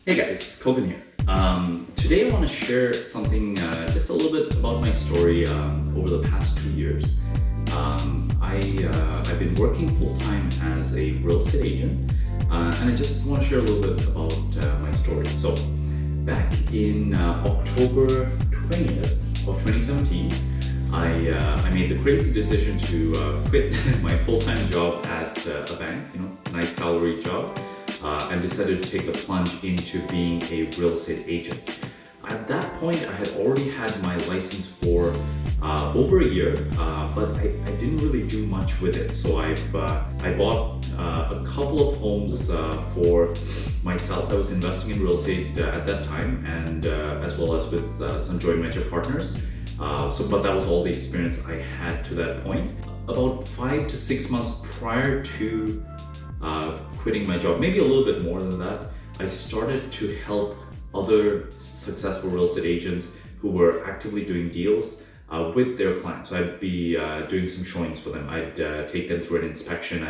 Hey guys, Kogan here. Today I want to share something, just a little bit about my story over the past 2 years. I've been working full-time as a real estate agent, and I just want to share a little bit about my story. So back in October 20th of 2017, I made the crazy decision to quit my full-time job at a bank, nice salary job, and decided to take the plunge into being a real estate agent. At that point, I had already had my license for over a year, but I didn't really do much with it. So I bought a couple of homes for myself. I was investing in real estate at that time, and as well as with some joint venture partners. But that was all the experience I had to that point. About 5 to 6 months prior to quitting my job, maybe a little bit more than that, I started to help other successful real estate agents who were actively doing deals with their clients. So I'd be doing some showings for them. I'd take them through an inspection.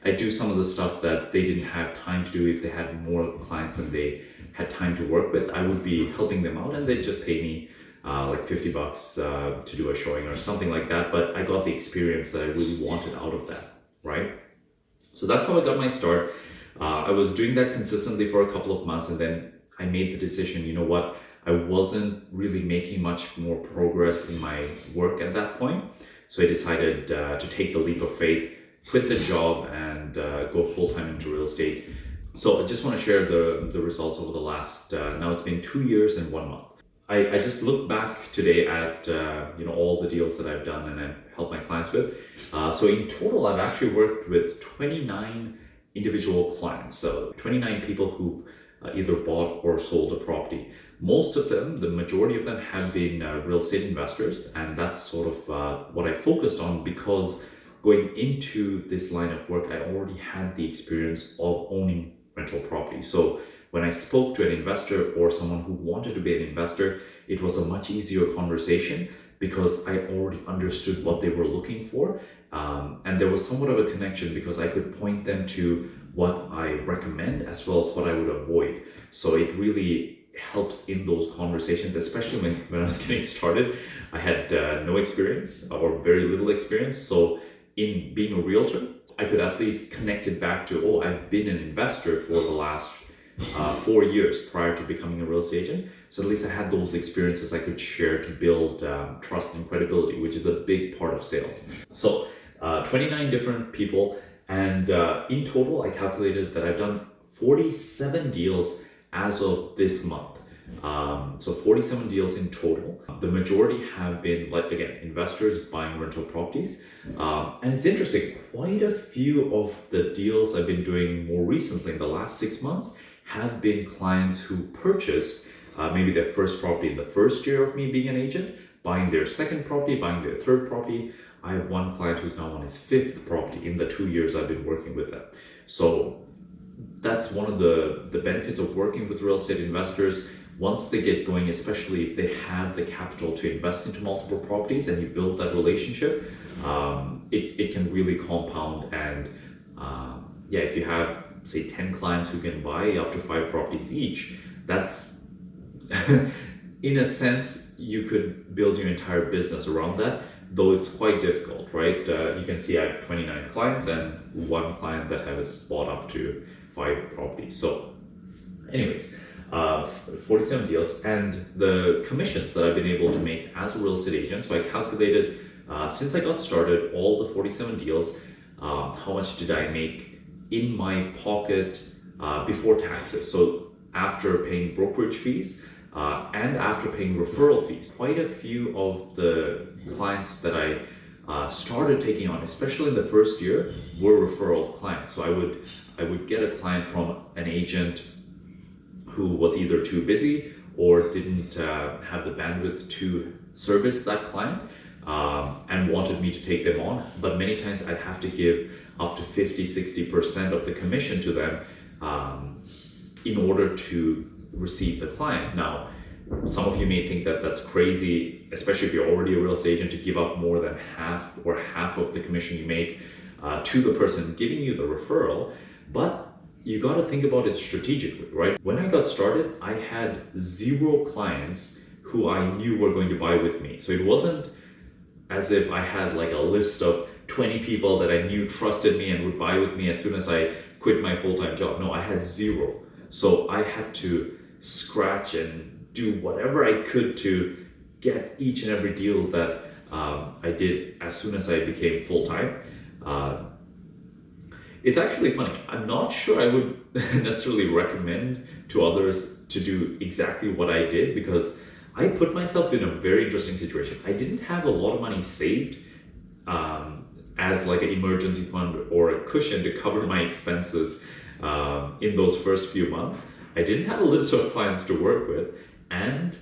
I'd do some of the stuff that they didn't have time to do. If they had more clients than they had time to work with, I would be helping them out, and they'd just pay me like $50 to do a showing or something like that. But I got the experience that I really wanted out of that, right? So that's how I got my start. I was doing that consistently for a couple of months, and then I made the decision, you know what, I wasn't really making much more progress in my work at that point. So I decided to take the leap of faith, quit the job, and go full-time into real estate. So I just want to share the results over the last, now it's been 2 years and 1 month. I just look back today at all the deals that I've done and I've helped my clients with. So in total, I've actually worked with 29 individual clients. So 29 people who've either bought or sold a property. Most of them, the majority of them, have been real estate investors, and that's sort of what I focused on, because going into this line of work, I already had the experience of owning rental property. So when I spoke to an investor or someone who wanted to be an investor, it was a much easier conversation because I already understood what they were looking for. And there was somewhat of a connection because I could point them to what I recommend as well as what I would avoid. So it really helps in those conversations, especially when I was getting started. I had no experience or very little experience. So in being a realtor, I could at least connect it back to, I've been an investor for the last 4 years prior to becoming a real estate agent. So at least I had those experiences I could share to build trust and credibility, which is a big part of sales. So 29 different people, and in total, I calculated that I've done 47 deals as of this month. So 47 deals in total. The majority have been, like, again, investors buying rental properties. And it's interesting, quite a few of the deals I've been doing more recently in the last 6 months have been clients who purchased maybe their first property in the first year of me being an agent, buying their second property, buying their third property. I have one client who's now on his fifth property in the 2 years I've been working with them. So that's one of the benefits of working with real estate investors. Once they get going, especially if they have the capital to invest into multiple properties and you build that relationship, it can really compound. And if you have, say, 10 clients who can buy up to 5 properties each, that's in a sense, you could build your entire business around that, though it's quite difficult, right? You can see I have 29 clients and one client that has bought up to 5 properties. So anyways, 47 deals, and the commissions that I've been able to make as a real estate agent. So I calculated, since I got started, all the 47 deals, how much did I make in my pocket before taxes. So after paying brokerage fees and after paying referral fees. Quite a few of the clients that I started taking on, especially in the first year, were referral clients. So I would get a client from an agent who was either too busy or didn't have the bandwidth to service that client and wanted me to take them on. But many times I'd have to give up to 50-60% of the commission to them in order to receive the client. Now, some of you may think that that's crazy, especially if you're already a real estate agent, to give up more than half of the commission you make to the person giving you the referral. But you got to think about it strategically, right? When I got started, I had 0 clients who I knew were going to buy with me. So it wasn't as if I had like a list of 20 people that I knew trusted me and would buy with me as soon as I quit my full-time job. No, I had 0. So I had to scratch and do whatever I could to get each and every deal that I did as soon as I became full-time. It's actually funny. I'm not sure I would necessarily recommend to others to do exactly what I did, because I put myself in a very interesting situation. I didn't have a lot of money saved as like an emergency fund or a cushion to cover my expenses in those first few months. I didn't have a list of clients to work with, and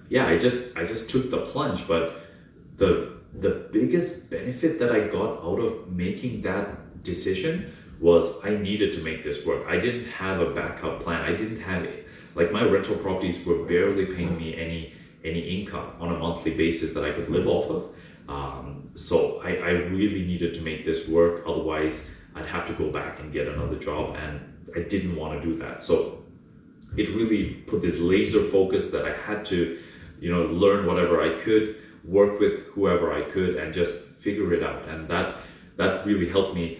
I just took the plunge. But the biggest benefit that I got out of making that decision was I needed to make this work. I didn't have a backup plan. I didn't have, like, my rental properties were barely paying me any income on a monthly basis that I could live off of. So I really needed to make this work. Otherwise, I'd have to go back and get another job, and I didn't want to do that. So it really put this laser focus that I had to, learn whatever I could, work with whoever I could, and just figure it out. And that really helped me,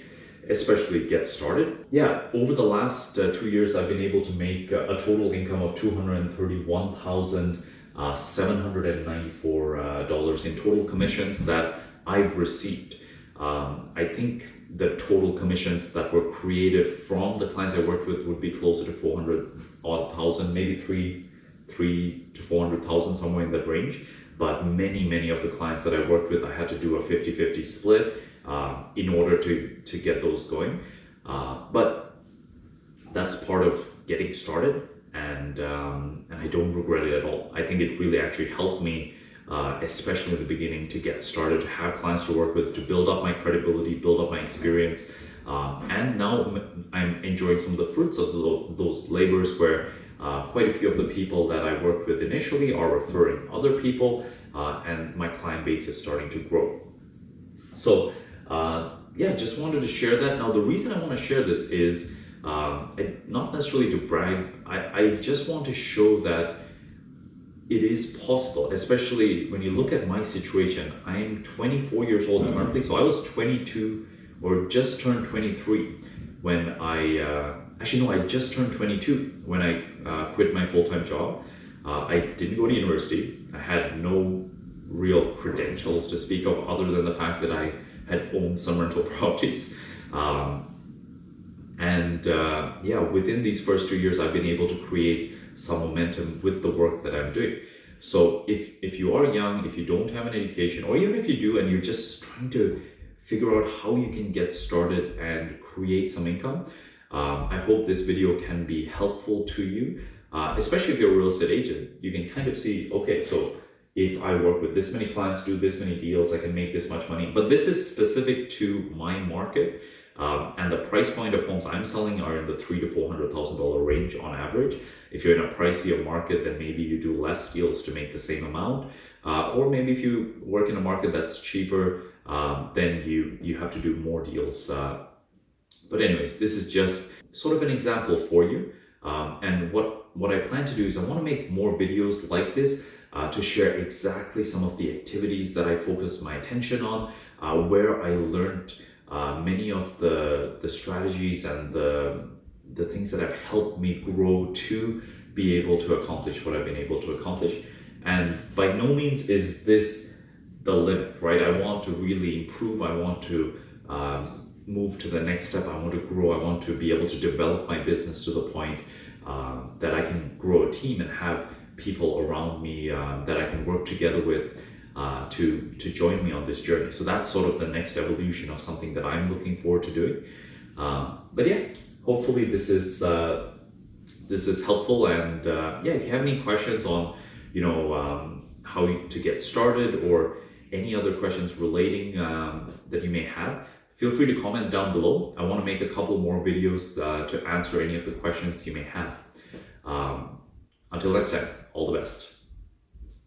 especially get started. Yeah, over the last 2 years, I've been able to make a total income of $231,794 in total commissions that I've received. I think the total commissions that were created from the clients I worked with would be closer to 400,000, maybe three to 400,000, somewhere in that range. But many of the clients that I worked with, I had to do a 50-50 split in order to get those going. But that's part of getting started, and I don't regret it at all. I think it really actually helped me, especially in the beginning, to get started, to have clients to work with, to build up my credibility, build up my experience. And now I'm enjoying some of the fruits of those labors, where quite a few of the people that I worked with initially are referring other people, and my client base is starting to grow. So just wanted to share that. Now, the reason I want to share this is not necessarily to brag. I just want to show that it is possible, especially when you look at my situation. I'm 24 years old currently, so I was 22 or just turned 23 when I just turned 22 when I quit my full-time job. I didn't go to university. I had no real credentials to speak of, other than the fact that I had owned some rental properties. Within these first 2 years, I've been able to create some momentum with the work that I'm doing. So if you are young, if you don't have an education, or even if you do and you're just trying to figure out how you can get started and create some income, I hope this video can be helpful to you, especially if you're a real estate agent. You can kind of see, okay, so if I work with this many clients, do this many deals, I can make this much money. But this is specific to my market, and the price point of homes I'm selling are in the $300,000 to $400,000 range on average. If you're in a pricier market, then maybe you do less deals to make the same amount, or maybe if you work in a market that's cheaper, then you have to do more deals. But anyways, this is just sort of an example for you. And what I plan to do is I want to make more videos like this to share exactly some of the activities that I focus my attention on, where I learned many of the strategies and the things that have helped me grow to be able to accomplish what I've been able to accomplish. And by no means is this the limit, right? I want to really improve. I want to move to the next step. I want to grow. I want to be able to develop my business to the point that I can grow a team and have people around me that I can work together with to join me on this journey. So that's sort of the next evolution of something that I'm looking forward to doing. Hopefully this is helpful. And if you have any questions on how to get started, or any other questions relating that you may have, feel free to comment down below. I want to make a couple more videos to answer any of the questions you may have. Until next time, all the best.